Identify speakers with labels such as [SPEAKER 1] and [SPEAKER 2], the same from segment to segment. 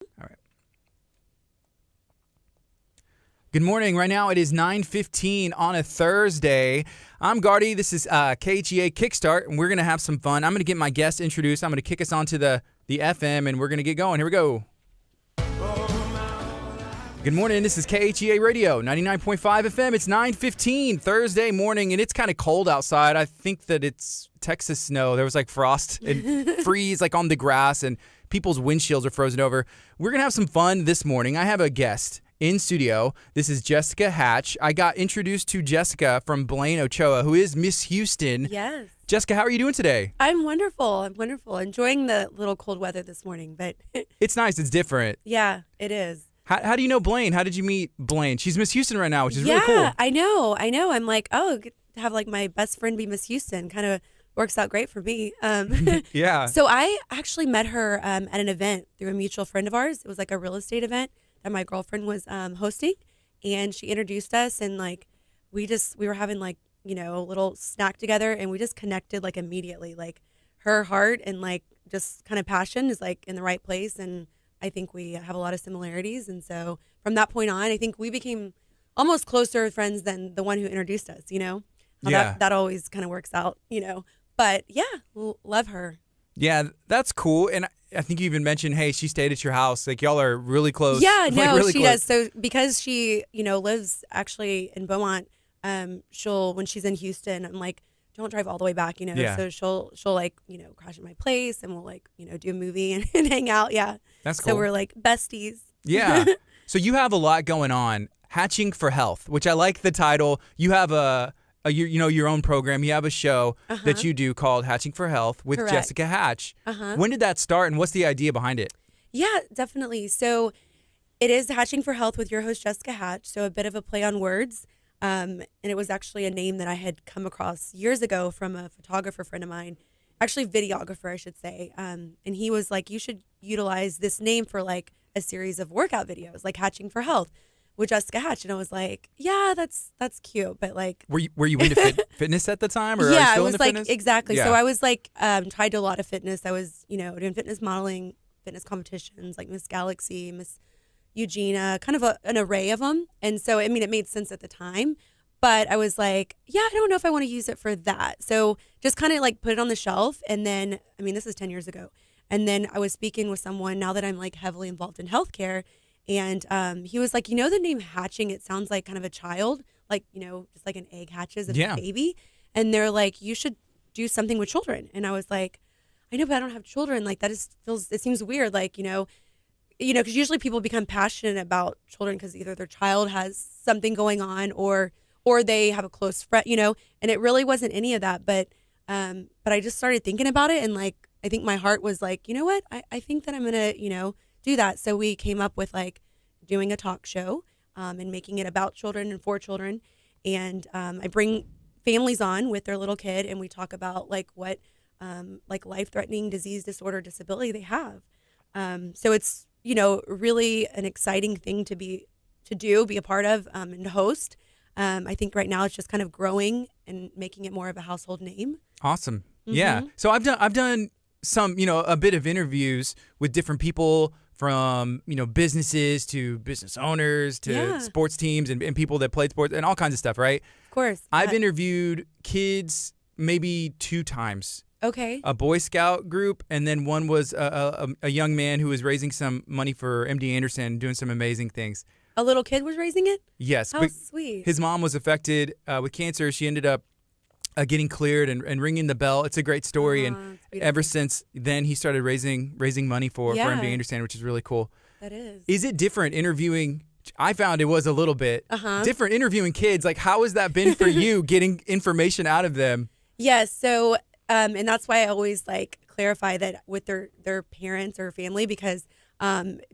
[SPEAKER 1] All right. Good morning. Right now it is 9:15 on a Thursday. I'm Gardy. This is KHEA Kickstart, and we're going to have some fun. I'm going to get my guests introduced. I'm going to kick us onto the FM, and we're going to get going. Here we go. Good morning. This is KHEA Radio, 99.5 FM. It's 9:15 Thursday morning, and it's kind of cold outside. I think that it's Texas snow. There was like frost and freeze like on the grass, and people's windshields are frozen over. We're going to have some fun this morning. I have a guest in studio. This is Jessica Hatch. I got introduced to Jessica from Blaine, Ochoa, who is Miss Houston.
[SPEAKER 2] Yes.
[SPEAKER 1] Jessica, how are you doing today?
[SPEAKER 2] I'm wonderful. Enjoying the little cold weather this morning, but
[SPEAKER 1] It's nice. It's different.
[SPEAKER 2] yeah, it is.
[SPEAKER 1] How do you know Blaine? How did you meet Blaine? She's Miss Houston right now, which is really cool.
[SPEAKER 2] Yeah, I know. I'm like, oh, get to have like my best friend be Miss Houston kind of works out great for me.
[SPEAKER 1] Yeah.
[SPEAKER 2] So I actually met her at an event through a mutual friend of ours. It was like a real estate event that my girlfriend was hosting, and she introduced us, and like we were having like, you know, a little snack together, and we just connected like immediately. Like her heart and like just kind of passion is like in the right place, and I think we have a lot of similarities. And so from that point on, I think we became almost closer friends than the one who introduced us, you know? How
[SPEAKER 1] Yeah.
[SPEAKER 2] that always kind of works out, you know? But yeah, love her.
[SPEAKER 1] Yeah, that's cool. And I think you even mentioned, hey, she stayed at your house. Like, y'all are really close.
[SPEAKER 2] Yeah,
[SPEAKER 1] Like,
[SPEAKER 2] no,
[SPEAKER 1] really
[SPEAKER 2] she
[SPEAKER 1] close.
[SPEAKER 2] does. So because she, you know, lives actually in Beaumont, when she's in Houston, I'm like, don't drive all the way back, you know?
[SPEAKER 1] Yeah.
[SPEAKER 2] So she'll like, you know, crash at my place, and we'll like, you know, do a movie and hang out. Yeah.
[SPEAKER 1] That's cool.
[SPEAKER 2] So we're like besties.
[SPEAKER 1] Yeah. So you have a lot going on. Hatching for Health, which I like the title. You have your own program. You have a show that you do called Hatching for Health with
[SPEAKER 2] Correct.
[SPEAKER 1] Jessica Hatch. When did that start, and what's the idea behind it?
[SPEAKER 2] Yeah, definitely. So it is Hatching for Health with your host, Jessica Hatch. So a bit of a play on words. And it was actually a name that I had come across years ago from a photographer friend of mine, actually videographer, I should say. And he was like, you should utilize this name for like a series of workout videos, like Hatching for Health with Jessica Hatch. And I was like, yeah, that's cute. But like,
[SPEAKER 1] Were you into fitness at the time, or are you
[SPEAKER 2] yeah,
[SPEAKER 1] still
[SPEAKER 2] I was
[SPEAKER 1] into
[SPEAKER 2] like,
[SPEAKER 1] fitness?
[SPEAKER 2] exactly.
[SPEAKER 1] Yeah.
[SPEAKER 2] So I was like tied to a lot of fitness. I was, you know, doing fitness modeling, fitness competitions like Miss Galaxy, Miss Eugenia, kind of an array of them. And so, I mean, it made sense at the time, but I was like, yeah, I don't know if I want to use it for that. So just kind of like put it on the shelf. And then, I mean, this is 10 years ago. And then I was speaking with someone now that I'm like heavily involved in healthcare. And he was like, you know, the name hatching, it sounds like kind of a child, like, you know, just like an egg hatches of
[SPEAKER 1] Yeah.
[SPEAKER 2] a baby. And they're like, you should do something with children. And I was like, I know, but I don't have children. Like that it seems weird. Like, you know, because usually people become passionate about children because either their child has something going on or they have a close friend, you know, and it really wasn't any of that. But I just started thinking about it, and like, I think my heart was like, you know what, I think that I'm going to, you know, do that. So we came up with like doing a talk show and making it about children and for children. And I bring families on with their little kid, and we talk about like what like life-threatening disease, disorder, disability they have. So it's, you know, really an exciting thing to be a part of and to host. I think right now it's just kind of growing and making it more of a household name.
[SPEAKER 1] Awesome. Yeah. So I've done some, you know, a bit of interviews with different people from, you know, businesses to business owners to
[SPEAKER 2] Yeah.
[SPEAKER 1] sports teams and people that played sports and all kinds of stuff, right?
[SPEAKER 2] Of course.
[SPEAKER 1] I've interviewed kids maybe 2 times.
[SPEAKER 2] Okay.
[SPEAKER 1] A Boy Scout group, and then one was a young man who was raising some money for MD Anderson, doing some amazing things.
[SPEAKER 2] A little kid was raising it?
[SPEAKER 1] Yes.
[SPEAKER 2] How
[SPEAKER 1] but
[SPEAKER 2] sweet.
[SPEAKER 1] his mom was affected with cancer. She ended up getting cleared and ringing the bell. It's a great story.
[SPEAKER 2] Aw,
[SPEAKER 1] And
[SPEAKER 2] it's beautiful.
[SPEAKER 1] ever since then, he started raising money for
[SPEAKER 2] Yeah.
[SPEAKER 1] MD Anderson, which is really cool.
[SPEAKER 2] That is.
[SPEAKER 1] Is it different interviewing? I found it was a little bit
[SPEAKER 2] Uh-huh.
[SPEAKER 1] different interviewing kids. Like, how has that been for you, getting information out of them?
[SPEAKER 2] Yes. So, and that's why I always like clarify that with their parents or family, because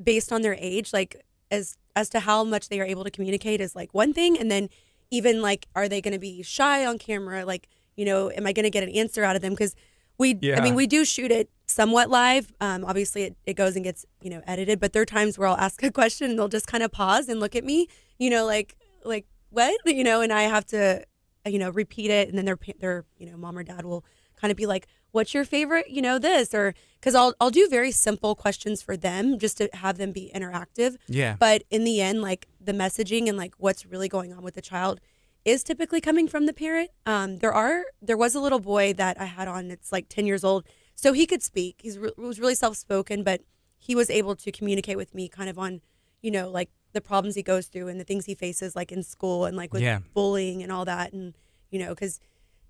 [SPEAKER 2] based on their age, like as to how much they are able to communicate is like one thing, and then even like, are they going to be shy on camera? Like, you know, am I going to get an answer out of them? Because I mean, we do shoot it somewhat live. Obviously, it goes and gets, you know, edited. But there are times where I'll ask a question and they'll just kind of pause and look at me, you know, like what, you know, and I have to, you know, repeat it, and then their you know, mom or dad will kind of be like, what's your favorite, this, or because I'll do very simple questions for them just to have them be interactive.
[SPEAKER 1] Yeah.
[SPEAKER 2] But in the end, like the messaging and like what's really going on with the child is typically coming from the parent. There was a little boy that I had on, it's like 10 years old. So he could speak. He was really self-spoken, but he was able to communicate with me kind of on, like the problems he goes through and the things he faces like in school and like with bullying and all that. And, because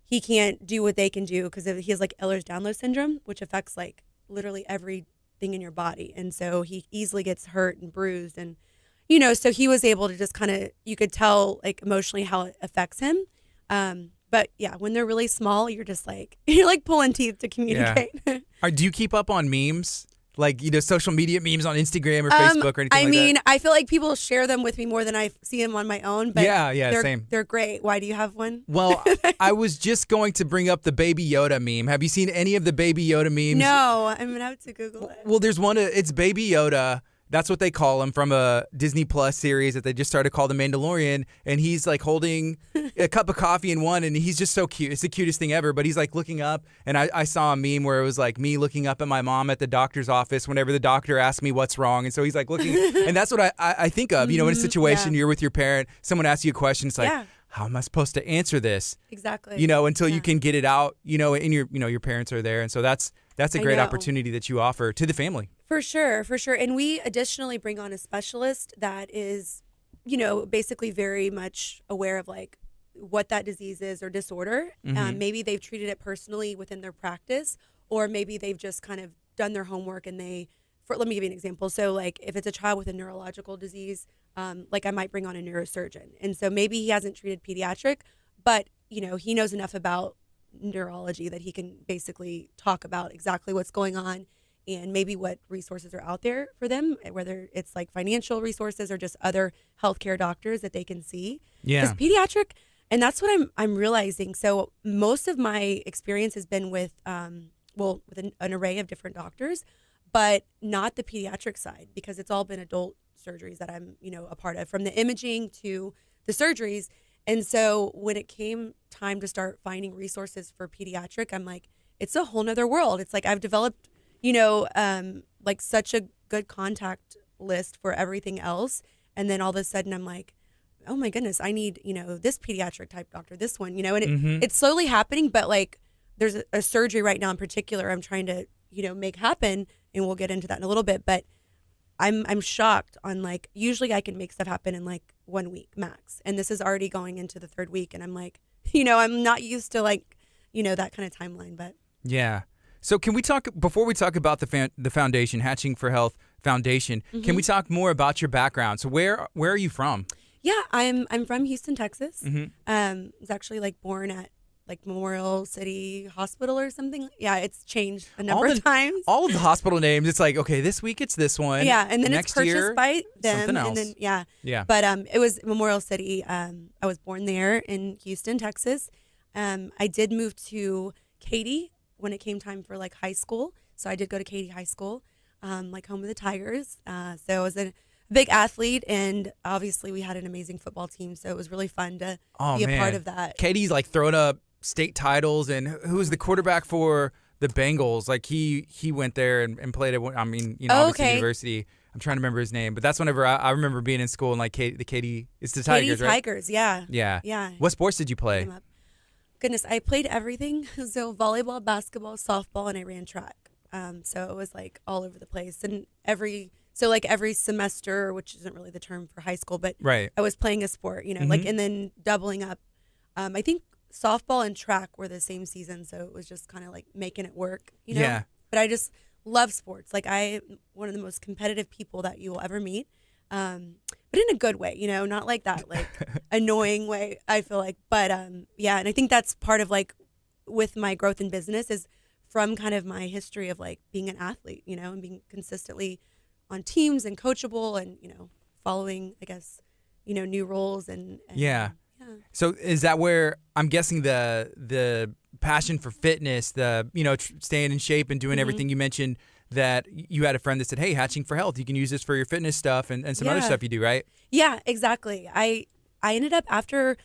[SPEAKER 2] he can't do what they can do because he has like Ehlers-Danlos syndrome, which affects like literally everything in your body. And so he easily gets hurt and bruised. And, so he was able to just kind of, you could tell like emotionally how it affects him. But yeah, when they're really small, you're like pulling teeth to communicate.
[SPEAKER 1] Yeah. Do you keep up on memes? Like, social media memes on Instagram or Facebook or anything like that?
[SPEAKER 2] I feel like people share them with me more than I see them on my own. But
[SPEAKER 1] same.
[SPEAKER 2] They're great. Why do you have one?
[SPEAKER 1] Well, I was just going to bring up the Baby Yoda meme. Have you seen any of the Baby Yoda memes?
[SPEAKER 2] No, I'm going to have to Google it.
[SPEAKER 1] Well, there's one, it's Baby Yoda. That's what they call him from a Disney Plus series that they just started called The Mandalorian. And he's like holding a cup of coffee in one and he's just so cute. It's the cutest thing ever. But he's like looking up. And I saw a meme where it was like me looking up at my mom at the doctor's office whenever the doctor asked me what's wrong. And so he's like looking. And that's what I think of, in a situation you're with your parent, someone asks you a question. It's like, how am I supposed to answer this?
[SPEAKER 2] Exactly.
[SPEAKER 1] Until you can get it out, and your parents are there. And so that's a great opportunity that you offer to the family.
[SPEAKER 2] For sure. And we additionally bring on a specialist that is, basically very much aware of like what that disease is or disorder.
[SPEAKER 1] Mm-hmm.
[SPEAKER 2] Maybe they've treated it personally within their practice, or maybe they've just kind of done their homework and let me give you an example. So like if it's a child with a neurological disease, like I might bring on a neurosurgeon. And so maybe he hasn't treated pediatric, but, he knows enough about neurology that he can basically talk about exactly what's going on and maybe what resources are out there for them, whether it's like financial resources or just other healthcare doctors that they can see.
[SPEAKER 1] Yeah.
[SPEAKER 2] Because pediatric, and that's what I'm realizing. So most of my experience has been with an array of different doctors, but not the pediatric side because it's all been adult surgeries that I'm, a part of, from the imaging to the surgeries. And so when it came time to start finding resources for pediatric, I'm like, it's a whole nother world. It's like I've developed like such a good contact list for everything else. And then all of a sudden I'm like, oh my goodness, I need, this pediatric type doctor, this one, and it's slowly happening. But like there's a surgery right now in particular I'm trying to, make happen. And we'll get into that in a little bit. But I'm shocked on like, usually I can make stuff happen in like 1 week max. And this is already going into the third week. And I'm like, I'm not used to like, that kind of timeline, but.
[SPEAKER 1] Yeah. So can we talk, before we talk about the foundation, Hatching for Health Foundation, can we talk more about your background? So where are you from?
[SPEAKER 2] Yeah, I'm from Houston, Texas.
[SPEAKER 1] Mm-hmm.
[SPEAKER 2] I was actually like born at like Memorial City Hospital or something. Yeah, it's changed a number of times.
[SPEAKER 1] All of the hospital names, it's like, okay, this week it's this one.
[SPEAKER 2] Yeah, and then
[SPEAKER 1] next
[SPEAKER 2] it's purchased
[SPEAKER 1] year,
[SPEAKER 2] by them.
[SPEAKER 1] something else.
[SPEAKER 2] And then
[SPEAKER 1] Yeah.
[SPEAKER 2] But it was Memorial City. I was born there in Houston, Texas. I did move to Katy when it came time for like high school. So I did go to Katy High School, like home of the Tigers. So I was a big athlete, and obviously we had an amazing football team. So it was really fun to be a part of that.
[SPEAKER 1] Katy's like throwing up state titles, and who was the quarterback for the Bengals? Like he went there and played at, obviously university. I'm trying to remember his name, but that's whenever I remember being in school and like the Katy, it's the Tigers, right?
[SPEAKER 2] Tigers, yeah.
[SPEAKER 1] Yeah. What sports did you play?
[SPEAKER 2] Goodness, I played everything. So volleyball, basketball, softball, and I ran track. So it was like all over the place. And every semester, which isn't really the term for high school, but
[SPEAKER 1] right.
[SPEAKER 2] I was playing a sport, like, and then doubling up. I think softball and track were the same season. So it was just kind of like making it work,
[SPEAKER 1] Yeah.
[SPEAKER 2] But I just love sports. Like I'm one of the most competitive people that you will ever meet. But in a good way, not like that, like annoying way, I feel like. But yeah, and I think that's part of like with my growth in business is from kind of my history of like being an athlete, and being consistently on teams and coachable and, following, I guess, new roles and
[SPEAKER 1] yeah. So is that where I'm guessing the passion for fitness, staying in shape and doing everything you mentioned, that you had a friend that said, hey, Hatching for Health, you can use this for your fitness stuff and some other stuff you do, right?
[SPEAKER 2] Yeah, exactly. I ended up after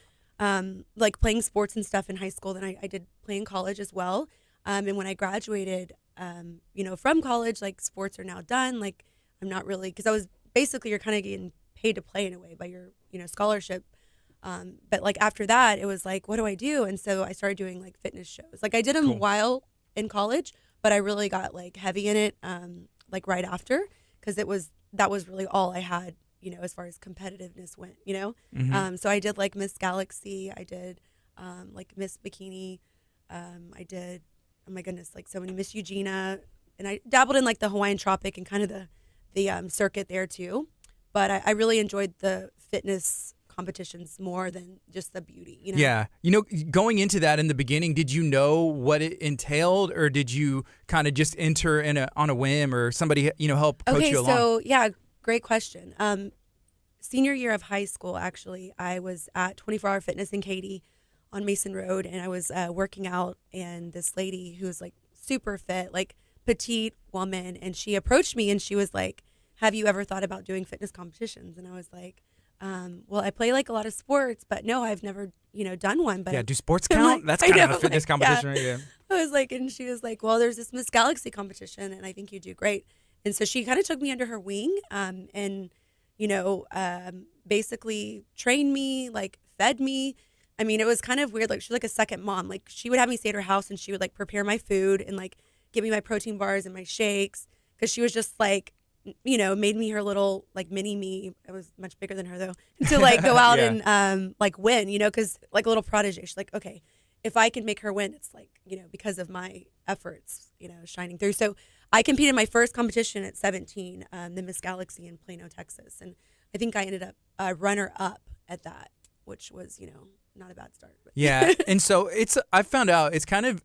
[SPEAKER 2] like playing sports and stuff in high school, then I did play in college as well. And when I graduated, from college, like sports are now done. Like I'm not really, because I was basically, you're kind of getting paid to play in a way by your, scholarship. But like after that, it was like, what do I do? And so I started doing like fitness shows. Like I did them
[SPEAKER 1] Cool.
[SPEAKER 2] while in college, but I really got like heavy in it, like right after, because that was really all I had, as far as competitiveness went, So I did like Miss Galaxy, I did like Miss Bikini, I did, oh my goodness, like so many, Miss Eugenia, and I dabbled in like the Hawaiian Tropic and kind of the circuit there too. But I really enjoyed the fitness competitions more than just the beauty,
[SPEAKER 1] Yeah. Going into that in the beginning, did you know what it entailed, or did you kind of just enter on a whim, or somebody, help coach you along?
[SPEAKER 2] Okay, so yeah, great question. Senior year of high school, actually, I was at 24 Hour Fitness in Katy on Mason Road, and I was working out, and this lady who was like super fit, like petite woman, and she approached me and she was like, have you ever thought about doing fitness competitions? And I was like, well, I play like a lot of sports, but no, I've never, done one. But
[SPEAKER 1] Yeah, do sports count? That's kind of a fitness competition, right? Yeah.
[SPEAKER 2] I was like, and she was like, well, there's this Miss Galaxy competition, and I think you do great. And so she kind of took me under her wing, and basically trained me, like fed me. I mean, it was kind of weird. Like she's like a second mom. Like she would have me stay at her house, and she would like prepare my food and like give me my protein bars and my shakes, because she was just like, made me her little like mini me. I was much bigger than her though, to like go out
[SPEAKER 1] Yeah.
[SPEAKER 2] and like win, because like a little protege. She's like, okay, if I can make her win, it's like, because of my efforts, shining through. So I competed in my first competition at 17, the Miss Galaxy in Plano, Texas. And I think I ended up runner up at that, which was, not a bad start. But.
[SPEAKER 1] Yeah. And so I found out it's kind of,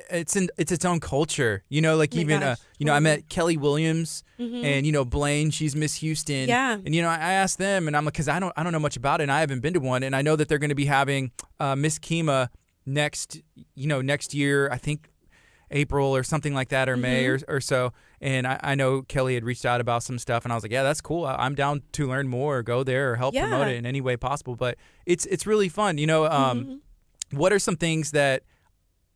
[SPEAKER 1] it's its own culture, like
[SPEAKER 2] Oh my
[SPEAKER 1] even,
[SPEAKER 2] gosh,
[SPEAKER 1] I
[SPEAKER 2] totally.
[SPEAKER 1] met Kelly Williams
[SPEAKER 2] Mhm.
[SPEAKER 1] and, Blaine, she's Miss Houston.
[SPEAKER 2] Yeah.
[SPEAKER 1] And, I asked them, and I'm like, cause I don't know much about it, and I haven't been to one. And I know that they're going to be having Miss KHEA next year, I think April or something like that, or May or so. And I know Kelly had reached out about some stuff, and I was like, yeah, that's cool. I'm down to learn more, or go there, or help promote it in any way possible. But it's really fun. What are some things that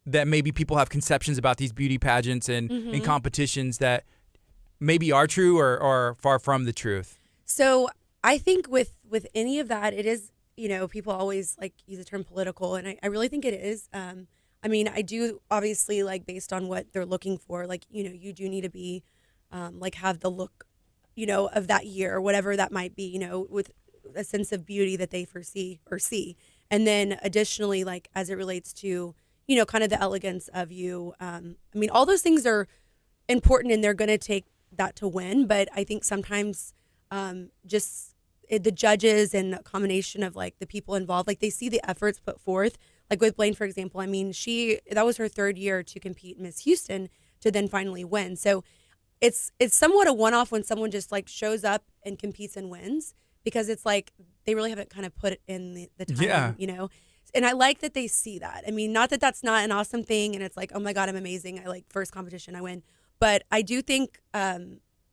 [SPEAKER 1] maybe people have conceptions about these beauty pageants and competitions that maybe are true or are far from the truth?
[SPEAKER 2] So I think with any of that, it is, people always like use the term political, and I really think it is. I mean, I do obviously like based on what they're looking for, like, you do need to be like have the look, of that year or whatever that might be, with a sense of beauty that they foresee or see. And then additionally, like as it relates to, kind of the elegance of you. I mean, all those things are important, and they're going to take that to win. But I think sometimes the judges and a combination of like the people involved, like they see the efforts put forth. Like with Blaine, for example, I mean, that was her third year to compete in Miss Houston to then finally win. So it's somewhat a one-off when someone just like shows up and competes and wins, because it's like they really haven't kind of put in the time, And I like that they see that. I mean, not that that's not an awesome thing, and it's like, oh my God, I'm amazing. I like first competition, I win. But I do think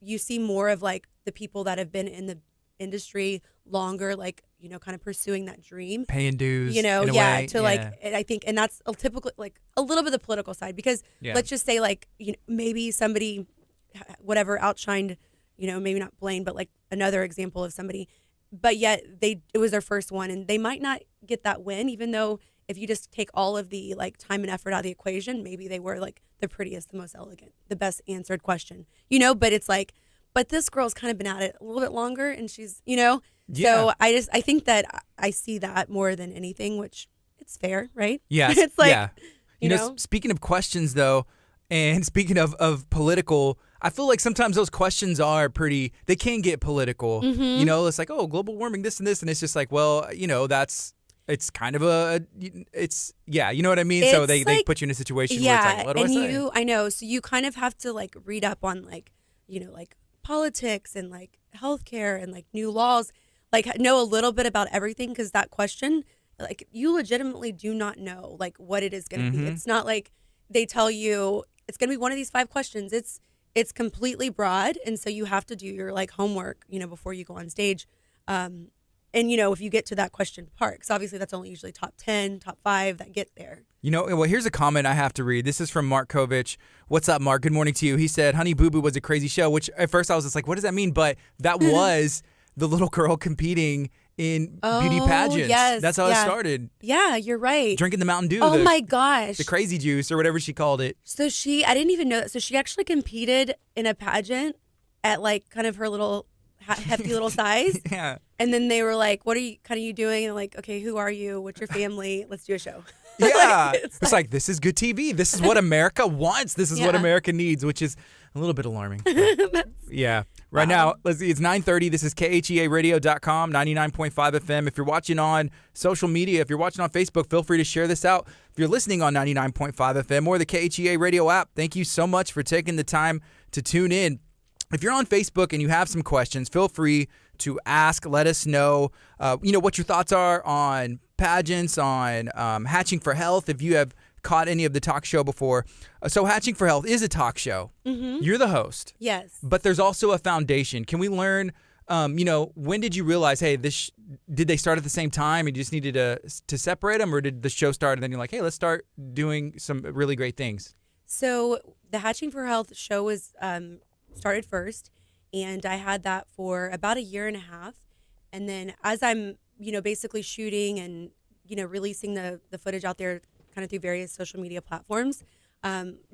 [SPEAKER 2] you see more of like the people that have been in the industry longer, like, kind of pursuing that dream.
[SPEAKER 1] Paying dues,
[SPEAKER 2] in a
[SPEAKER 1] way.
[SPEAKER 2] Like, and I think, and that's a typical, like a little bit of the political side, because let's just say like, maybe somebody, whatever, outshined, maybe not Blaine, but like another example of somebody, but yet it was their first one, and they might not get that win, even though if you just take all of the like time and effort out of the equation, maybe they were like the prettiest, the most elegant, the best answered question, but it's like, but this girl's kind of been at it a little bit longer, and she's, so I think that I see that more than anything, which it's fair, right?
[SPEAKER 1] Yes.
[SPEAKER 2] It's like,
[SPEAKER 1] speaking of questions though, and speaking of political, I feel like sometimes those questions they can get political. It's like, oh, global warming, this and this, and it's just like, well, it's kind of you know what I mean? So they put you in a situation where it's like, what do I say?
[SPEAKER 2] I know. So you kind of have to like read up on like, like politics and like healthcare and like new laws, like know a little bit about everything, because that question, like you legitimately do not know like what it is going to be. It's not like they tell you it's going to be one of these 5 questions. It's completely broad, and so you have to do your like homework, before you go on stage. And, you know, if you get to that question part, because obviously that's only usually top 10, top 5 that get there.
[SPEAKER 1] You know, well, here's a comment I have to read. This is from Mark Kovich. What's up, Mark? Good morning to you. He said, Honey Boo Boo was a crazy show, which at first I was just like, what does that mean? But that was the little girl competing in beauty pageants.
[SPEAKER 2] Yes,
[SPEAKER 1] that's how it started.
[SPEAKER 2] Yeah, you're right.
[SPEAKER 1] Drinking the Mountain Dew.
[SPEAKER 2] Oh my gosh.
[SPEAKER 1] The crazy juice or whatever she called it.
[SPEAKER 2] So I didn't even know that. So she actually competed in a pageant at like kind of her little hefty little size.
[SPEAKER 1] Yeah.
[SPEAKER 2] And then they were like, what are you doing? And like, okay, who are you? What's your family? Let's do a show.
[SPEAKER 1] Yeah. It's like, this is good TV. This is what America wants. This is what America needs, which is a little bit alarming. Yeah. Right now, let's see, it's 9:30. This is KHEAradio.com, 99.5 FM. If you're watching on social media, if you're watching on Facebook, feel free to share this out. If you're listening on 99.5 FM or the KHEA radio app, thank you so much for taking the time to tune in. If you're on Facebook and you have some questions, feel free to ask. Let us know, what your thoughts are on pageants, on Hatching for Health, if you have caught any of the talk show before. So Hatching for Health is a talk show. Mm-hmm. You're the host.
[SPEAKER 2] Yes.
[SPEAKER 1] But there's also a foundation. Can we learn, when did you realize, hey, did they start at the same time and you just needed to separate them, or did the show start and then you're like, hey, let's start doing some really great things?
[SPEAKER 2] So the Hatching for Health show was started first, and I had that for about a year and a half. And then as I'm, basically shooting and, releasing the footage out there kind of through various social media platforms,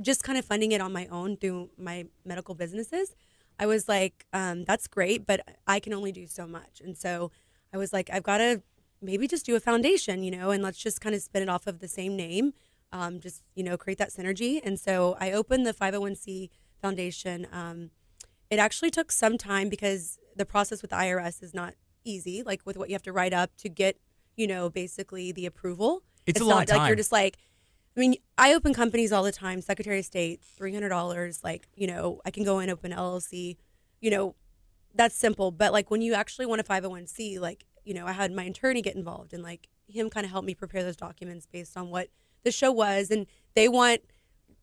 [SPEAKER 2] just kind of funding it on my own through my medical businesses, I was like, that's great, but I can only do so much. And so I was like, I've got to maybe just do a foundation, and let's just kind of spin it off of the same name, create that synergy. And so I opened the 501c foundation. It actually took some time because the process with the IRS is not easy, like with what you have to write up to get, basically the approval.
[SPEAKER 1] It's a long time.
[SPEAKER 2] Like you're just like, I open companies all the time, Secretary of State, $300, like, I can go and open LLC, that's simple. But like when you actually want a 501c, like, I had my attorney get involved and like him kind of help me prepare those documents based on what the show was. And they want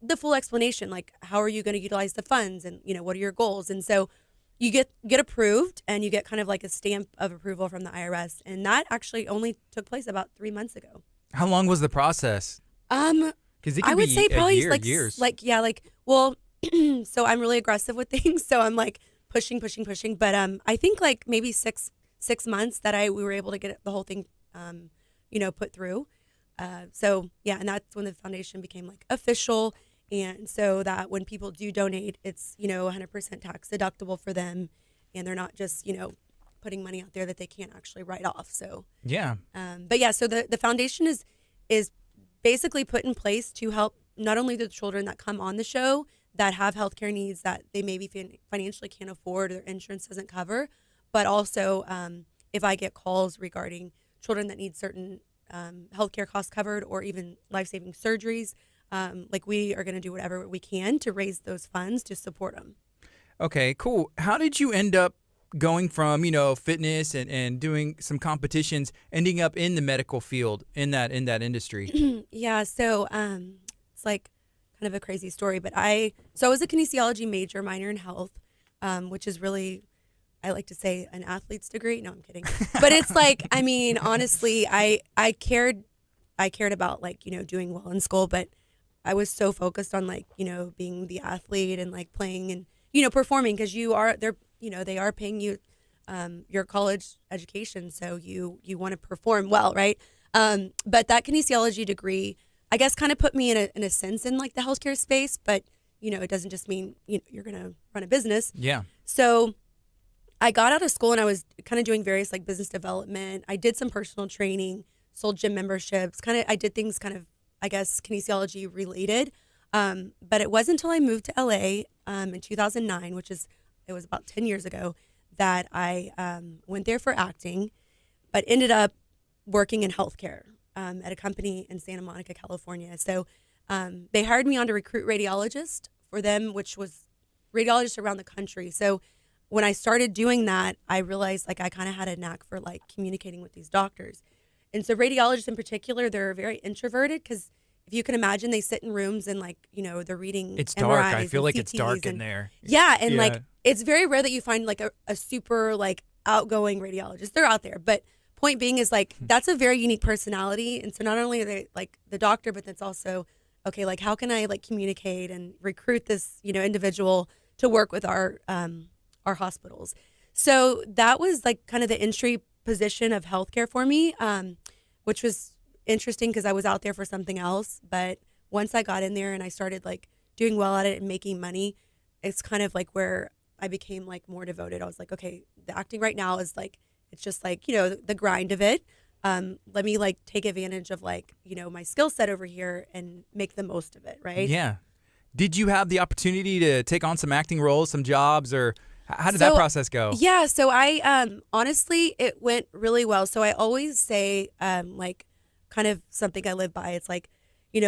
[SPEAKER 2] the full explanation, like how are you going to utilize the funds and, what are your goals? And so you get approved and you get kind of like a stamp of approval from the IRS. And that actually only took place about 3 months ago.
[SPEAKER 1] How long was the process? Because
[SPEAKER 2] I would say probably
[SPEAKER 1] years.
[SPEAKER 2] So I'm really aggressive with things. So I'm like pushing. But I think like maybe six months that we were able to get the whole thing, put through. And that's when the foundation became like official. And so that when people do donate, it's, 100% tax deductible for them. And they're not just, putting money out there that they can't actually write off. So,
[SPEAKER 1] yeah.
[SPEAKER 2] So the foundation is basically put in place to help not only the children that come on the show that have healthcare needs that they maybe financially can't afford or their insurance doesn't cover, but also if I get calls regarding children that need certain healthcare costs covered or even life-saving surgeries, we are going to do whatever we can to raise those funds to support them.
[SPEAKER 1] Okay, cool. How did you end up going from, fitness and doing some competitions, ending up in the medical field in that industry?
[SPEAKER 2] Yeah, so it's like kind of a crazy story, but I was a kinesiology major, minor in health, which is really, I like to say, an athlete's degree. No, I'm kidding. But it's like, honestly, I cared about doing well in school, but I was so focused on being the athlete and playing and performing, because they are paying you your college education, so you want to perform well, right? But that kinesiology degree, I guess, kind of put me in a sense in the healthcare space, but it doesn't just mean you're gonna run a business.
[SPEAKER 1] Yeah.
[SPEAKER 2] So I got out of school and I was kind of doing various business development. I did some personal training, sold gym memberships. I did things I guess kinesiology related. But it wasn't until I moved to LA in 2009, it was about 10 years ago, that I went there for acting, but ended up working in healthcare at a company in Santa Monica, California. So they hired me on to recruit radiologists for them, which was radiologists around the country. So when I started doing that, I realized I kind of had a knack for communicating with these doctors. And so radiologists in particular, they're very introverted, because if you can imagine, they sit in rooms and they're reading.
[SPEAKER 1] It's dark.
[SPEAKER 2] MRIs
[SPEAKER 1] I feel like
[SPEAKER 2] CTs
[SPEAKER 1] it's dark in there.
[SPEAKER 2] Yeah, and it's very rare that you find a super outgoing radiologist. They're out there, but point being is like that's a very unique personality, and so not only are they like the doctor, but it's also okay. Like how can I like communicate and recruit this individual to work with our hospitals? So that was like kind of the entry position of healthcare for me, which was interesting because I was out there for something else. But once I got in there and I started like doing well at it and making money, it's kind of like where I became like more devoted. I was like, okay, the acting right now is like, it's just like, the grind of it. Let me like take advantage of like, my skill set over here and make the most of it. Right.
[SPEAKER 1] Yeah. Did you have the opportunity to take on some acting roles, some jobs, or how did that process go?
[SPEAKER 2] Yeah. So I, honestly, it went really well. So I always say, like kind of something I live by. It's like,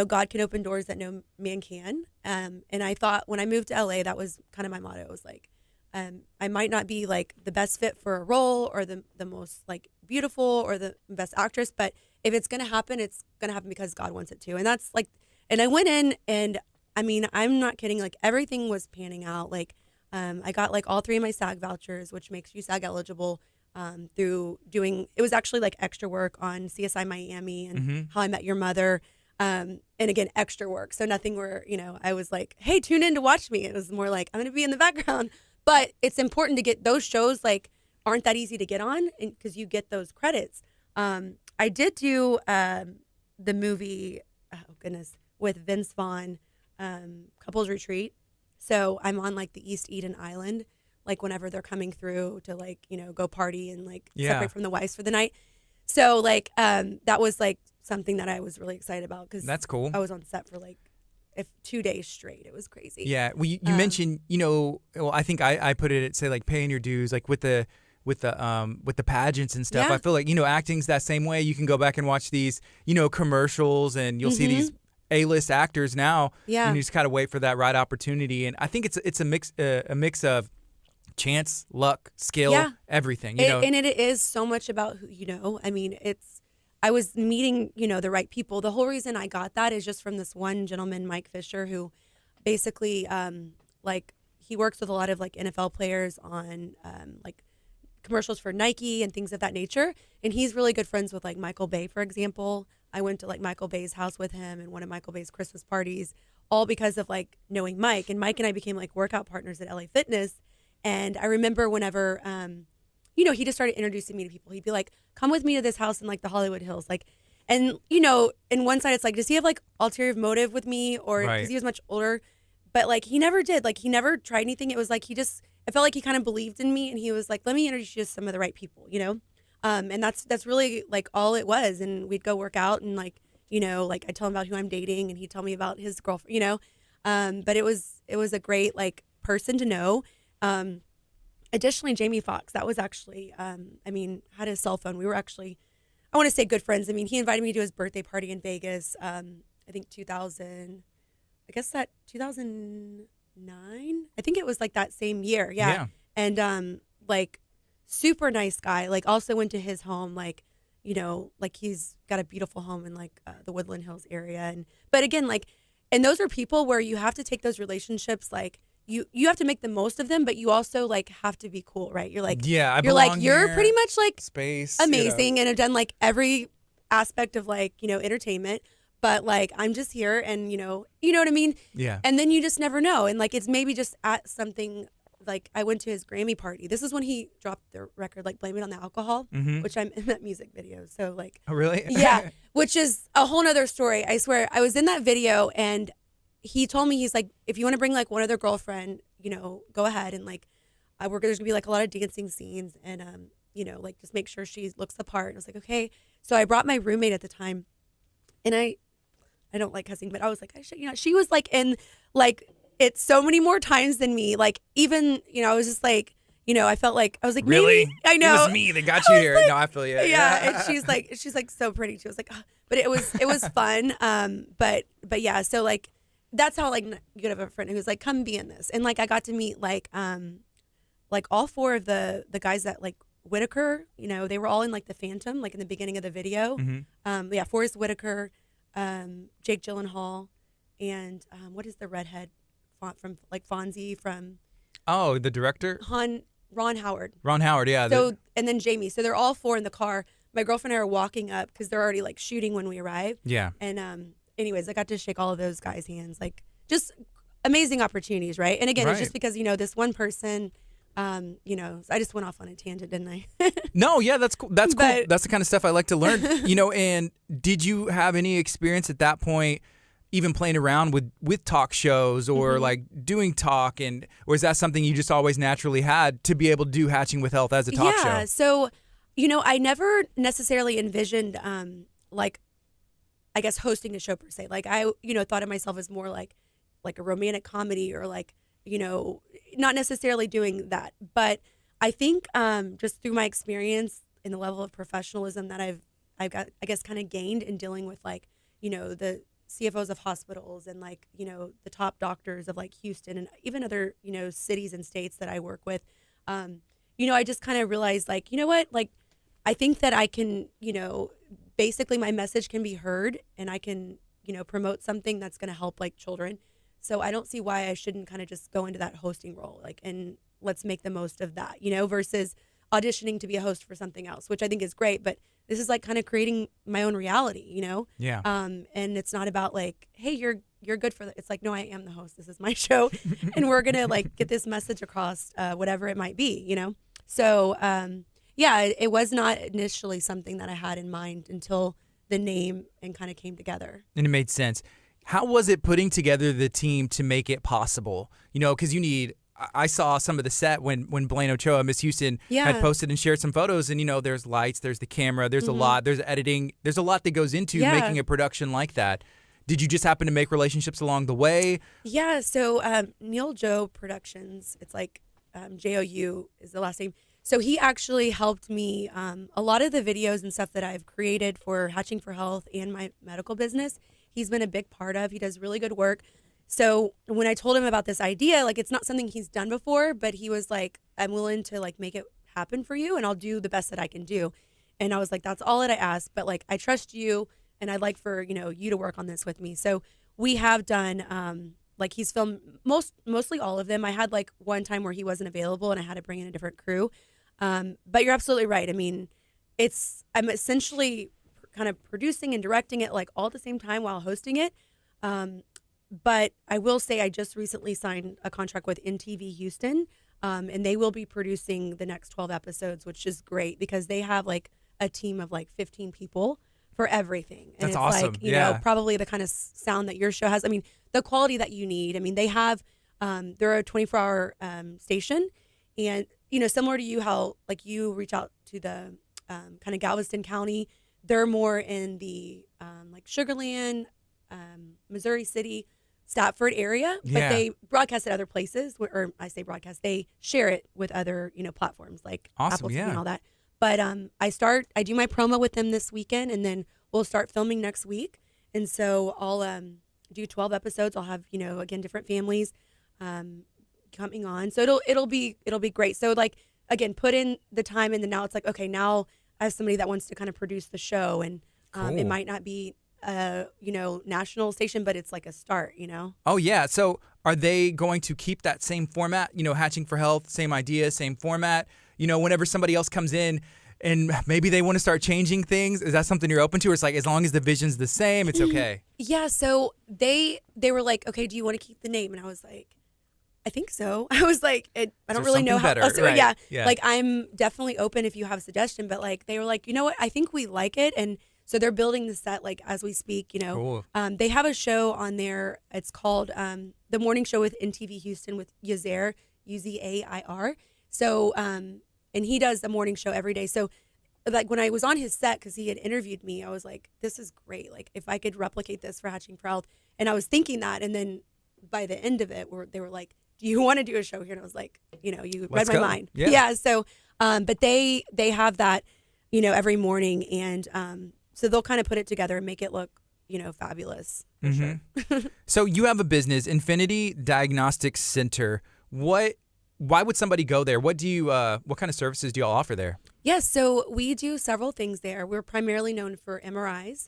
[SPEAKER 2] God can open doors that no man can. And I thought when I moved to LA, that was kind of my motto. It was like, I might not be like the best fit for a role or the most like beautiful or the best actress, but if it's going to happen, it's going to happen because God wants it to. And that's like, and I went in and I mean, I'm not kidding. Like everything was panning out. Like, I got like all 3 of my SAG vouchers, which makes you SAG eligible, through doing, it was actually like extra work on CSI Miami and How I Met Your Mother. And again, extra work. So nothing where, I was like, hey, tune in to watch me. It was more like, I'm going to be in the background. But it's important to get those shows, like, aren't that easy to get on because you get those credits. I did do the movie, oh goodness, with Vince Vaughn, Couples Retreat. So I'm on like the East Eden Island, like whenever they're coming through to like, go party and like separate from the wives for the night. So like that was like something that I was really excited about because
[SPEAKER 1] that's cool.
[SPEAKER 2] I was on set for like 2 days straight. It was crazy.
[SPEAKER 1] Yeah. Well, you mentioned, well, I think I put it at say like paying your dues, like with the pageants and stuff.
[SPEAKER 2] Yeah.
[SPEAKER 1] I feel like, acting's that same way. You can go back and watch these, commercials and you'll see these A-list actors now.
[SPEAKER 2] Yeah.
[SPEAKER 1] And you just gotta wait for that right opportunity. And I think it's a mix of chance, luck, skill, everything.
[SPEAKER 2] And it is so much about who I mean, I was meeting, the right people. The whole reason I got that is just from this one gentleman, Mike Fisher, who basically, like, he works with a lot of like NFL players on like commercials for Nike and things of that nature. And he's really good friends with like Michael Bay, for example. I went to like Michael Bay's house with him and one of Michael Bay's Christmas parties, all because of like knowing Mike. And Mike and I became like workout partners at LA Fitness. And I remember whenever, he just started introducing me to people. He'd be like, come with me to this house in like the Hollywood Hills. Like, and in one side, it's like, does he have like ulterior motive with me or because he was much older? But like, he never did. Like, he never tried anything. It was like, I felt like he kind of believed in me and he was like, let me introduce you to some of the right people, And that's really like all it was. And we'd go work out and like, like I tell him about who I'm dating and he'd tell me about his girlfriend, but it was a great like person to know. Additionally, Jamie Foxx, that was actually, had his cell phone. We were actually, I want to say good friends. I mean, he invited me to his birthday party in Vegas. I think 2009. I think it was like that same year. Yeah. And, like super nice guy, like also went to his home, like, like he's got a beautiful home in like the Woodland Hills area. But again, like, and those are people where you have to take those relationships, like, you have to make the most of them, but you also like have to be cool, right? You're like, you're pretty much like
[SPEAKER 1] space
[SPEAKER 2] amazing and have done like every aspect of like, entertainment, but like I'm just here and you know what I mean?
[SPEAKER 1] Yeah.
[SPEAKER 2] And then you just never know. And like it's maybe just at something like I went to his Grammy party. This is when he dropped the record, like Blame It on the Alcohol, which I'm in that music video. So like,
[SPEAKER 1] oh really?
[SPEAKER 2] Yeah, which is a whole nother story. I swear, I was in that video and he told me, he's like, if you want to bring like one other girlfriend, go ahead and like, there's gonna be like a lot of dancing scenes and like just make sure she looks the part. And I was like, okay. So I brought my roommate at the time, and I don't like cussing, but I was like, she was like in like it so many more times than me. Like even I was just like, I felt like I was like,
[SPEAKER 1] really?
[SPEAKER 2] Maybe, I know
[SPEAKER 1] it was me that got you here. Like, no, I feel you.
[SPEAKER 2] Yeah, and she's like so pretty. She was like, oh. But it was fun. But yeah, so like. That's how like you could have a friend who's like, come be in this. And like I got to meet like all 4 of the guys that like Whitaker, they were all in like the Phantom, like in the beginning of the video. Forrest Whitaker, Jake Gyllenhaal, and what is the redhead from like Fonzie from
[SPEAKER 1] the director?
[SPEAKER 2] Ron Howard.
[SPEAKER 1] Ron Howard, yeah.
[SPEAKER 2] So and then Jamie. So they're all 4 in the car. my girlfriend and I are walking up because they're already like shooting when we arrive.
[SPEAKER 1] Yeah.
[SPEAKER 2] And anyways, I got to shake all of those guys' hands. Like just amazing opportunities, right? And again, it's just because, this one person, I just went off on a tangent, didn't I?
[SPEAKER 1] No, yeah, that's cool. That's cool. That's the kind of stuff I like to learn. And did you have any experience at that point even playing around with talk shows or like doing talk, or is that something you just always naturally had to be able to do Hatching with Health as a talk show?
[SPEAKER 2] Yeah, so I never necessarily envisioned I guess hosting a show per se. Like I thought of myself as more like a romantic comedy or like not necessarily doing that. But I think just through my experience and the level of professionalism that I've got, I guess, kind of gained in dealing with like the CFOs of hospitals and like, the top doctors of like Houston and even other, cities and states that I work with. I just kind of realized like, you know what, like, I think that I can, basically my message can be heard and I can, promote something that's going to help like children. So I don't see why I shouldn't kind of just go into that hosting role, like, and let's make the most of that, versus auditioning to be a host for something else, which I think is great. But this is like kind of creating my own reality,
[SPEAKER 1] Yeah.
[SPEAKER 2] And it's not about like, hey, you're good for that. It's like, no, I am the host. This is my show, and we're gonna like get this message across, whatever it might be, So, it was not initially something that I had in mind until the name and kind of came together.
[SPEAKER 1] And it made sense. How was it putting together the team to make it possible? Because I saw some of the set when Blaine Ochoa, Miss Houston, had posted and shared some photos, and there's lights, there's the camera, there's a lot, there's editing, there's a lot that goes into making a production like that. Did you just happen to make relationships along the way?
[SPEAKER 2] Yeah, so Neil Joe Productions, it's like Jou is the last name. So he actually helped me a lot of the videos and stuff that I've created for Hatching for Health and my medical business. He's been a big part of. He does really good work. So when I told him about this idea, like it's not something he's done before, but he was like, I'm willing to like make it happen for you and I'll do the best that I can do. And I was like, that's all that I ask, but like I trust you and I'd like for, you to work on this with me. So we have done like he's filmed mostly all of them. I had like one time where he wasn't available and I had to bring in a different crew. But you're absolutely right. I mean, I'm essentially kind of producing and directing it like all at the same time while hosting it. But I will say I just recently signed a contract with NTV Houston, and they will be producing the next 12 episodes, which is great because they have like a team of like 15 people for everything. And
[SPEAKER 1] That's
[SPEAKER 2] it's
[SPEAKER 1] awesome.
[SPEAKER 2] like, you know, probably the kind of sound that your show has. I mean, the quality that you need. I mean, they have, they're a 24-hour station. And, similar to you, how like you reach out to the kind of Galveston County, they're more in the like Sugarland, Missouri City, Stafford area, but they broadcast at other places, or I say broadcast, they share it with other, platforms like Apple TV and all that. But I do my promo with them this weekend, and then we'll start filming next week. And so I'll do 12 episodes. I'll have, again, different families coming on. So it'll be great. So like, again, put in the time, and then now it's like, okay, now I have somebody that wants to kind of produce the show, and it might not be national station, but it's like a start,
[SPEAKER 1] Oh, yeah. So are they going to keep that same format, Hatching for Health, same idea, same format? Whenever somebody else comes in and maybe they want to start changing things, is that something you're open to? Or it's like, as long as the vision's the same, it's okay?
[SPEAKER 2] Yeah. So they were like, okay, do you want to keep the name? And I was like, I think so. I was like, I don't really know how else.
[SPEAKER 1] Right.
[SPEAKER 2] Yeah. Like, I'm definitely open if you have a suggestion, but like, they were like, you know what? I think we like it. And so they're building the set like as we speak,
[SPEAKER 1] Cool.
[SPEAKER 2] They have a show on there. It's called The Morning Show with NTV Houston with Yazair, Uzair. So, and he does the morning show every day. So like when I was on his set, because he had interviewed me, I was like, this is great. Like if I could replicate this for Hatching for Health. And I was thinking that. And then by the end of it, they were like, do you want to do a show here? And I was like, you read my mind. Yeah. So, but they have that, every morning. And so they'll kind of put it together and make it look, fabulous. For sure.
[SPEAKER 1] So you have a business, Infinity Diagnostic Center. Why would somebody go there? What kind of services do you all offer there?
[SPEAKER 2] Yes, so we do several things there. We're primarily known for MRIs.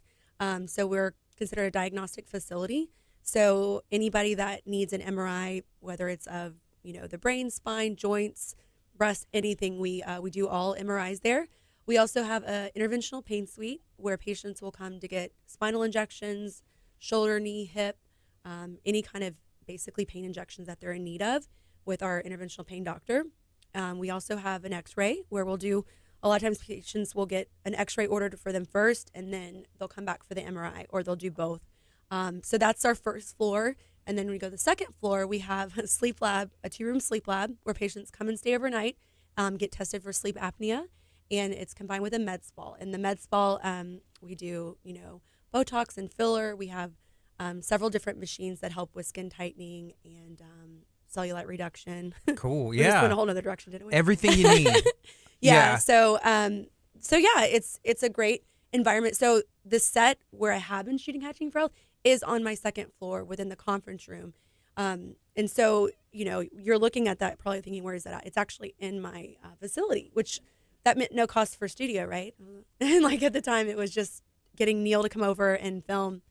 [SPEAKER 2] So we're considered a diagnostic facility. So anybody that needs an MRI, whether it's of, the brain, spine, joints, breast, anything, we do all MRIs there. We also have an interventional pain suite where patients will come to get spinal injections, shoulder, knee, hip, any kind of basically pain injections that they're in need of with our interventional pain doctor. We also have an x-ray where we'll do, a lot of times patients will get an x-ray ordered for them first, and then they'll come back for the MRI, or they'll do both. So that's our first floor. And then when we go to the second floor, we have a sleep lab, a 2-room sleep lab where patients come and stay overnight, get tested for sleep apnea, and it's combined with a med spa. In the med spa, we do, Botox and filler. We have several different machines that help with skin tightening and cellulite reduction.
[SPEAKER 1] Cool.
[SPEAKER 2] We just
[SPEAKER 1] Yeah.
[SPEAKER 2] went a whole nother direction, didn't we?
[SPEAKER 1] Everything you need.
[SPEAKER 2] Yeah. So yeah, it's a great environment. So the set where I have been shooting Hatching for Health is on my second floor within the conference room. And so, you're looking at that probably thinking, where is that at? It's actually in my facility, which that meant no cost for studio, right? And like at the time, it was just getting Neil to come over and film,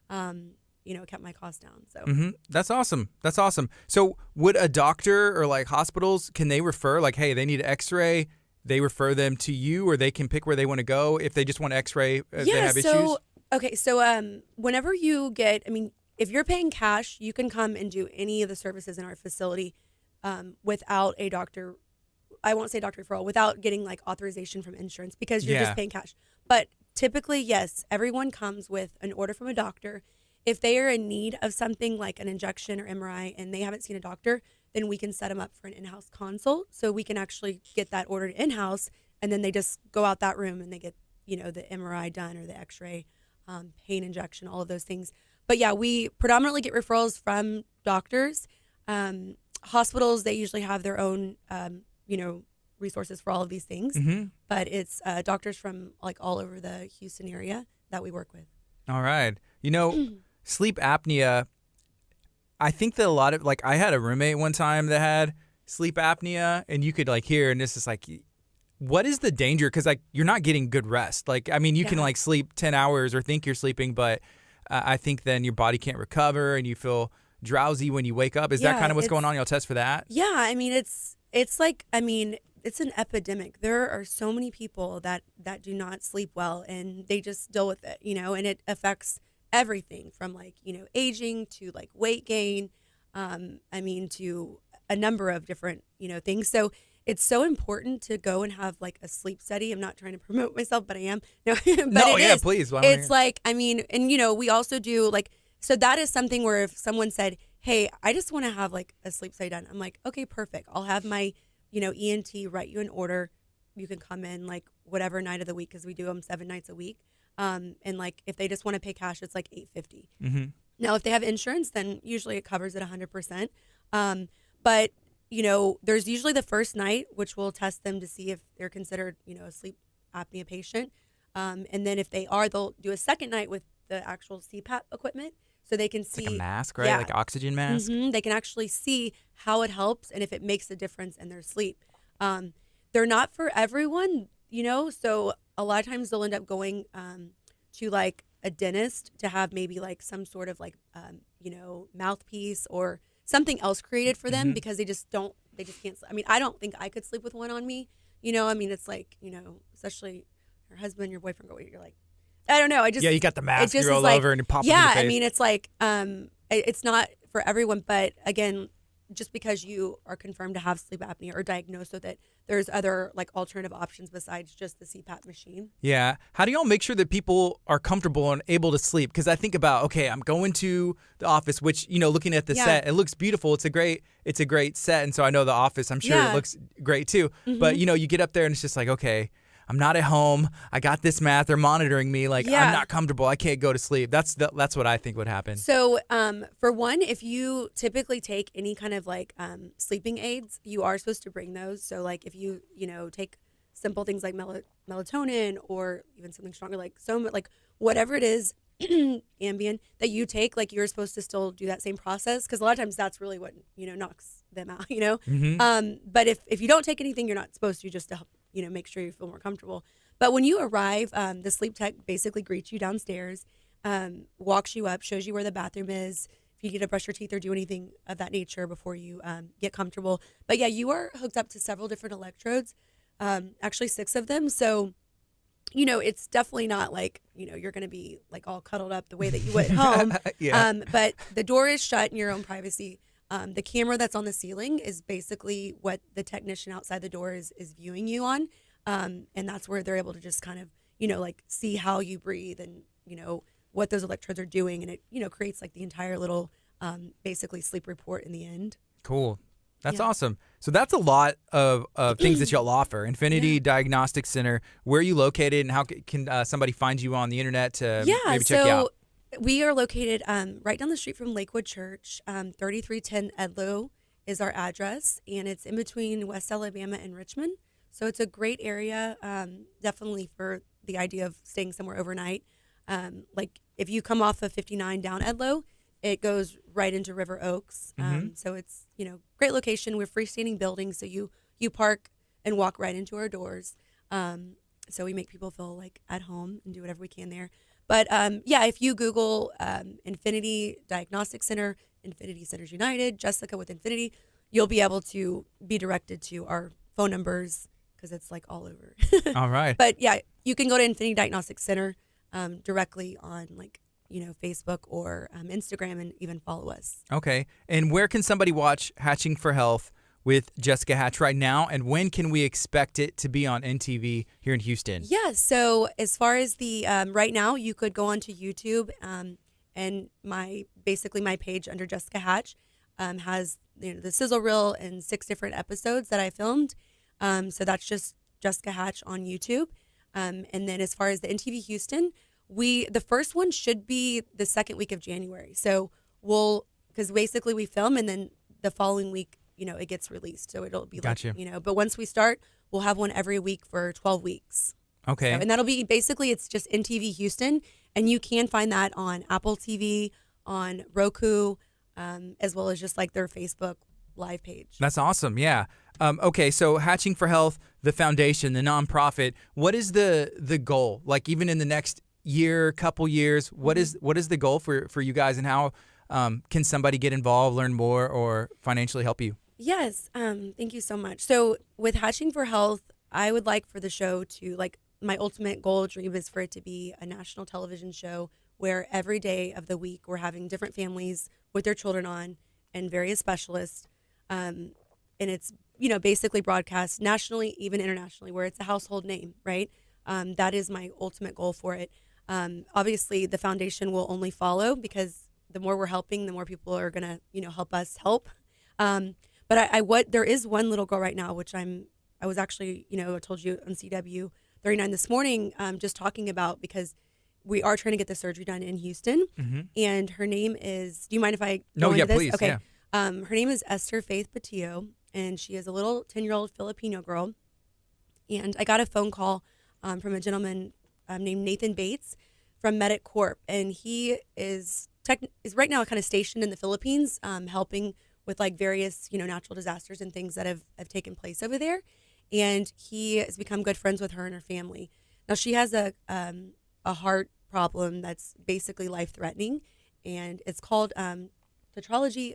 [SPEAKER 2] kept my costs down. So
[SPEAKER 1] That's awesome. That's awesome. So would a doctor or like hospitals, can they refer like, hey, they need an x-ray, they refer them to you, or they can pick where they want to go if they just want x-ray, if they have issues?
[SPEAKER 2] Okay, so whenever you get, if you're paying cash, you can come and do any of the services in our facility without a doctor. I won't say doctor referral, without getting like authorization from insurance, because you're just paying cash. But typically, yes, everyone comes with an order from a doctor. If they are in need of something like an injection or MRI and they haven't seen a doctor, then we can set them up for an in-house consult. So we can actually get that ordered in-house, and then they just go out that room and they get, the MRI done or the x-ray, pain injection, all of those things. But yeah, we predominantly get referrals from doctors. Hospitals, they usually have their own, resources for all of these things. But it's doctors from like all over the Houston area that we work with.
[SPEAKER 1] All right. Sleep apnea, I think that a lot of, like, I had a roommate one time that had sleep apnea, and you could like hear, and this is like, what is the danger? Because like you're not getting good rest. Like, you can like sleep 10 hours or think you're sleeping, but I think then your body can't recover and you feel drowsy when you wake up. Is that kind of what's going on? Y'all test for that?
[SPEAKER 2] Yeah, it's an epidemic. There are so many people that do not sleep well, and they just deal with it, and it affects everything from like, aging to like weight gain, to a number of different, things. So it's so important to go and have like a sleep study. I'm not trying to promote myself, but I am. No, but
[SPEAKER 1] please.
[SPEAKER 2] It's like, we also do like, so that is something where if someone said, hey, I just want to have like a sleep study done, I'm like, okay, perfect. I'll have my, ENT write you an order. You can come in like whatever night of the week, because we do them 7 nights a week. And like if they just want to pay cash, it's like $850. Now, if they have insurance, then usually it covers it 100%. But there's usually the first night, which we'll test them to see if they're considered, a sleep apnea patient. And then if they are, they'll do a second night with the actual CPAP equipment, so they can see
[SPEAKER 1] like a mask, right? Like oxygen mask.
[SPEAKER 2] They can actually see how it helps and if it makes a difference in their sleep. They're not for everyone, so a lot of times they'll end up going to like a dentist to have maybe like some sort of like, mouthpiece or something else created for them, because they just can't. I don't think I could sleep with one on me. It's like, especially your husband, your boyfriend, you're like, I don't know.
[SPEAKER 1] You got the mask, you're all over and you pop in the face.
[SPEAKER 2] It's like, it's not for everyone, but again, just because you are confirmed to have sleep apnea or diagnosed with it, there's other like alternative options besides just the CPAP machine.
[SPEAKER 1] Yeah. How do y'all make sure that people are comfortable and able to sleep? Because I think about, okay, I'm going to the office, which, looking at the set, it looks beautiful. It's a great set. And so I know the office, I'm sure it looks great too. But, you get up there and it's just like, okay, I'm not at home. I got this math. They're monitoring me. Like, I'm not comfortable. I can't go to sleep. That's what I think would happen.
[SPEAKER 2] So, for one, if you typically take any kind of like sleeping aids, you are supposed to bring those. So, like, if you take simple things like melatonin or even something stronger like whatever it is, Ambien that you take, like you're supposed to still do that same process, because a lot of times that's really what knocks them out. But if you don't take anything, you're not supposed to, just to help make sure you feel more comfortable. But when you arrive, the sleep tech basically greets you downstairs, walks you up, shows you where the bathroom is, if you get to brush your teeth or do anything of that nature before you get comfortable. But yeah, you are hooked up to several different electrodes, actually 6 of them. So It's definitely not like, you're going to be like all cuddled up the way that you would at home.
[SPEAKER 1] Yeah.
[SPEAKER 2] But the door is shut in your own privacy. The camera that's on the ceiling is basically what the technician outside the door is viewing you on. And that's where they're able to just kind of, like see how you breathe and, what those electrodes are doing. And it, creates like the entire little basically sleep report in the end.
[SPEAKER 1] Cool. That's
[SPEAKER 2] Yeah.
[SPEAKER 1] awesome. So that's a lot of things that y'all offer. Infinity
[SPEAKER 2] Yeah.
[SPEAKER 1] Diagnostic Center. Where are you located, and how can somebody find you on the internet to
[SPEAKER 2] Yeah,
[SPEAKER 1] maybe check you out?
[SPEAKER 2] we are located right down the street from Lakewood Church. 3310 Edlow is our address, and it's in between West Alabama and Richmond. So it's a great area, definitely for the idea of staying somewhere overnight. Like if you come off of 59 down Edlow, it goes right into River Oaks. So it's, great location. We're freestanding buildings, so you park and walk right into our doors. So we make people feel like at home and do whatever we can there. But if you Google Infinity Diagnostic Center, Infinity Centers United, Jessica with Infinity, you'll be able to be directed to our phone numbers because it's like all over.
[SPEAKER 1] All right.
[SPEAKER 2] But yeah, you can go to Infinity Diagnostic Center directly on Facebook or Instagram, and even follow us.
[SPEAKER 1] Okay. And where can somebody watch Hatching for Health with Jessica Hatch right now, and when can we expect it to be on NTV here in Houston?
[SPEAKER 2] Yeah, so as far as the right now, you could go onto YouTube, and my page under Jessica Hatch has the sizzle reel and 6 different episodes that I filmed. So that's just Jessica Hatch on YouTube. And then as far as the NTV Houston, the first one should be the second week of January. So because basically we film and then the following week, it gets released. So it'll be
[SPEAKER 1] Gotcha.
[SPEAKER 2] but once we start, we'll have one every week for 12 weeks.
[SPEAKER 1] Okay.
[SPEAKER 2] So, and that'll be basically, it's just NTV Houston. And you can find that on Apple TV, on Roku, as well as just like their Facebook live page.
[SPEAKER 1] That's awesome. Yeah. Okay. So Hatching for Health, the foundation, the nonprofit, what is the goal? Like even in the next year, couple years, what is the goal for you guys, and how can somebody get involved, learn more, or financially help you?
[SPEAKER 2] Yes. Thank you so much. So with Hatching for Health, I would like for the show to, my ultimate goal, dream is for it to be a national television show where every day of the week we're having different families with their children on and various specialists. And it's, basically broadcast nationally, even internationally, where it's a household name, right? That is my ultimate goal for it. Obviously, the foundation will only follow because the more we're helping, the more people are going to, help us help. But there is one little girl right now, which I was actually, I told you on CW 39 this morning, just talking about, because we are trying to get the surgery done in Houston.
[SPEAKER 1] Mm-hmm.
[SPEAKER 2] And her name is, do you mind if I
[SPEAKER 1] No,
[SPEAKER 2] go
[SPEAKER 1] yeah,
[SPEAKER 2] into this?
[SPEAKER 1] please.
[SPEAKER 2] Okay.
[SPEAKER 1] Yeah.
[SPEAKER 2] Her name is Esther Faith Patillo, and she is a little 10-year-old Filipino girl. And I got a phone call from a gentleman named Nathan Bates from Medic Corp, and he is right now kind of stationed in the Philippines, helping with various natural disasters and things that have taken place over there. And he has become good friends with her and her family. Now she has a heart problem that's basically life threatening, and it's called tetralogy.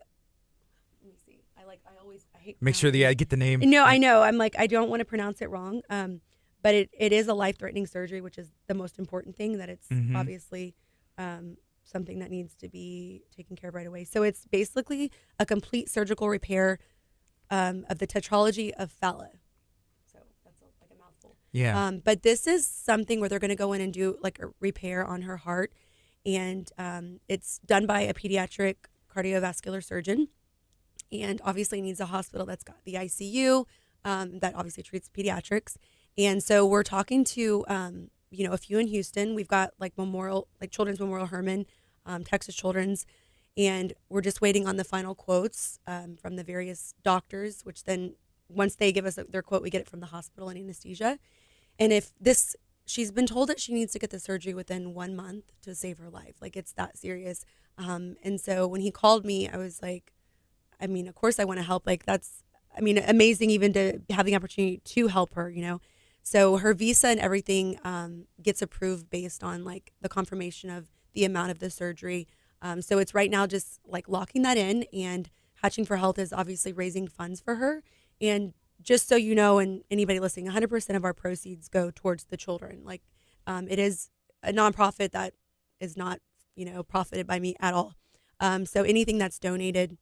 [SPEAKER 2] Let me see. I hate.
[SPEAKER 1] Make sure that I get the name.
[SPEAKER 2] No, I know. I'm I don't want to pronounce it wrong. But it is a life-threatening surgery, which is the most important thing, that it's obviously something that needs to be taken care of right away. So it's basically a complete surgical repair of the tetralogy of Fallot. So that's a mouthful.
[SPEAKER 1] Yeah.
[SPEAKER 2] But this is something where they're going to go in and do a repair on her heart. And it's done by a pediatric cardiovascular surgeon. And obviously needs a hospital that's got the ICU that obviously treats pediatrics. And so we're talking to, a few in Houston. We've got Children's Memorial Hermann, Texas Children's, and we're just waiting on the final quotes from the various doctors, which then once they give us their quote, we get it from the hospital and anesthesia. And she's been told that she needs to get the surgery within 1 month to save her life. It's that serious. And so when he called me, I was like, of course I want to help. That's amazing even to have the opportunity to help her, So her visa and everything gets approved based on the confirmation of the amount of the surgery. So it's right now just locking that in, and Hatching for Health is obviously raising funds for her. And just so you know, and anybody listening, 100% of our proceeds go towards the children. It is a nonprofit that is not, profited by me at all. So anything that's donated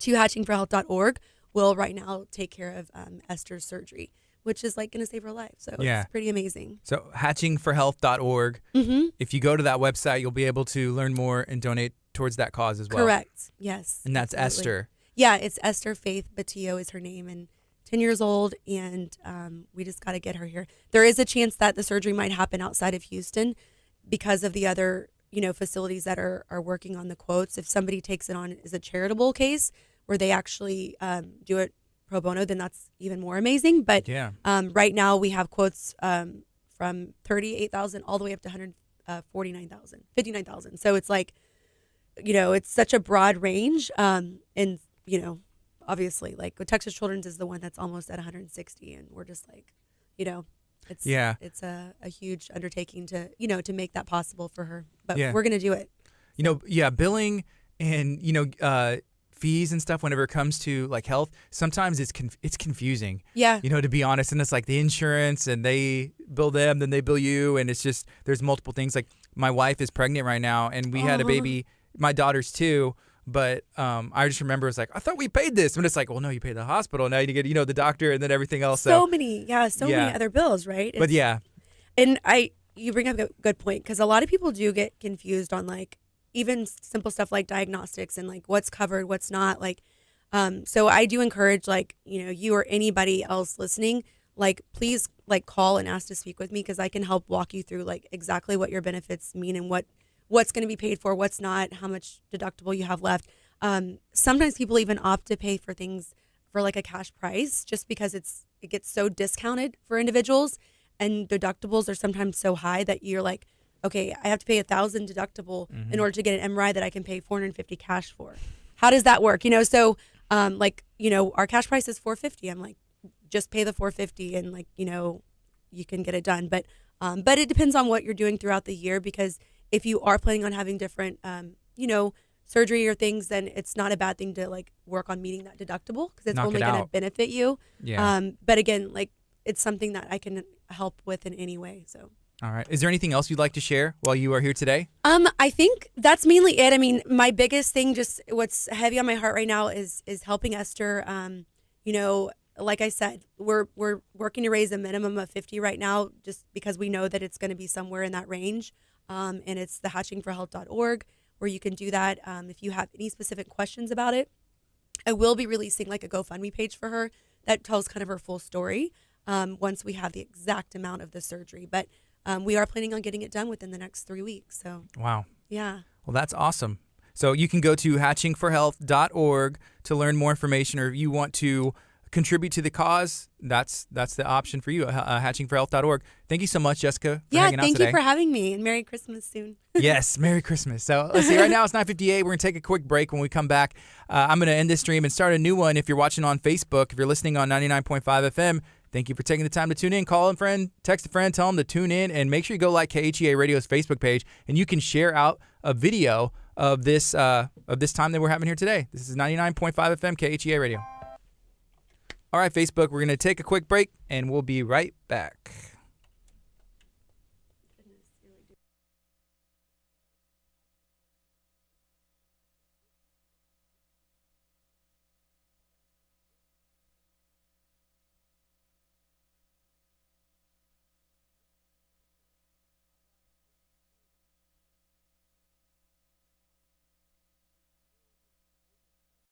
[SPEAKER 2] to hatchingforhealth.org will right now take care of Esther's surgery, which is like going to save her life. So it's pretty amazing.
[SPEAKER 1] So hatchingforhealth.org. If you go to that website, you'll be able to learn more and donate towards that cause as well.
[SPEAKER 2] Correct. Yes.
[SPEAKER 1] And that's
[SPEAKER 2] absolutely.
[SPEAKER 1] Esther.
[SPEAKER 2] Yeah, it's Esther Faith Batillo is her name, and 10 years old, and we just got to get her here. There is a chance that the surgery might happen outside of Houston because of the other, facilities that are working on the quotes. If somebody takes it on as a charitable case where they actually do it pro bono, then that's even more amazing. But right now we have quotes from 38,000 all the way up to 149,000, 59,000. So it's like, it's such a broad range. And, obviously, like Texas Children's is the one that's almost at 160, and we're just like, it's a huge undertaking to to make that possible for her. But we're gonna do it.
[SPEAKER 1] Billing and fees and stuff whenever it comes to like health, sometimes it's confusing.
[SPEAKER 2] Yeah.
[SPEAKER 1] To be honest, and it's like the insurance and they bill them, then they bill you, and it's just there's multiple things. Like my wife is pregnant right now, and we had a baby. My daughter's 2. But I just remember it's like, I thought we paid this. And it's like, well, no, you paid the hospital. Now you get, the doctor and then everything else.
[SPEAKER 2] So many other bills, right?
[SPEAKER 1] But
[SPEAKER 2] And you bring up a good point, because a lot of people do get confused on like even simple stuff like diagnostics and like what's covered, what's not. Like, so I do encourage like, you or anybody else listening, like please like call and ask to speak with me, because I can help walk you through like exactly what your benefits mean and what's going to be paid for, what's not, how much deductible you have left. Sometimes people even opt to pay for things for like a cash price just because it gets so discounted for individuals, and deductibles are sometimes so high that you're like, okay, I have to pay $1,000 deductible in order to get an MRI that I can pay $450 cash for. How does that work? So our cash price is $450. I'm like, just pay the $450 and like, you can get it done. But it depends on what you're doing throughout the year, because if you are planning on having different, surgery or things, then it's not a bad thing to like work on meeting that deductible, because it's only going to benefit you.
[SPEAKER 1] Yeah.
[SPEAKER 2] But again, like it's something that I can help with in any way. So.
[SPEAKER 1] All right. Is there anything else you'd like to share while you are here today?
[SPEAKER 2] I think that's mainly it. I mean, my biggest thing, just what's heavy on my heart right now is helping Esther. Like I said, we're working to raise a minimum of 50 right now, just because we know that it's going to be somewhere in that range. And it's the hatchingforhealth.org where you can do that. If you have any specific questions about it, I will be releasing like a GoFundMe page for her that tells kind of her full story once we have the exact amount of the surgery. But we are planning on getting it done within the next 3 weeks. So
[SPEAKER 1] wow.
[SPEAKER 2] Yeah.
[SPEAKER 1] Well, that's awesome. So you can go to hatchingforhealth.org to learn more information, or if you want to contribute to the cause, that's the option for you, hatchingforhealth.org. Thank you so much, Jessica, for hanging out today.
[SPEAKER 2] Thank you for having me, and Merry Christmas soon.
[SPEAKER 1] Yes, Merry Christmas. So let's see, right now it's 9:58. We're going to take a quick break. When we come back, I'm going to end this stream and start a new one. If you're watching on Facebook, if you're listening on 99.5 FM, thank you for taking the time to tune in. Call a friend, text a friend, tell them to tune in, and make sure you go like KHEA Radio's Facebook page, and you can share out a video of this time that we're having here today. This is 99.5 FM KHEA Radio. All right, Facebook, we're going to take a quick break, and we'll be right back.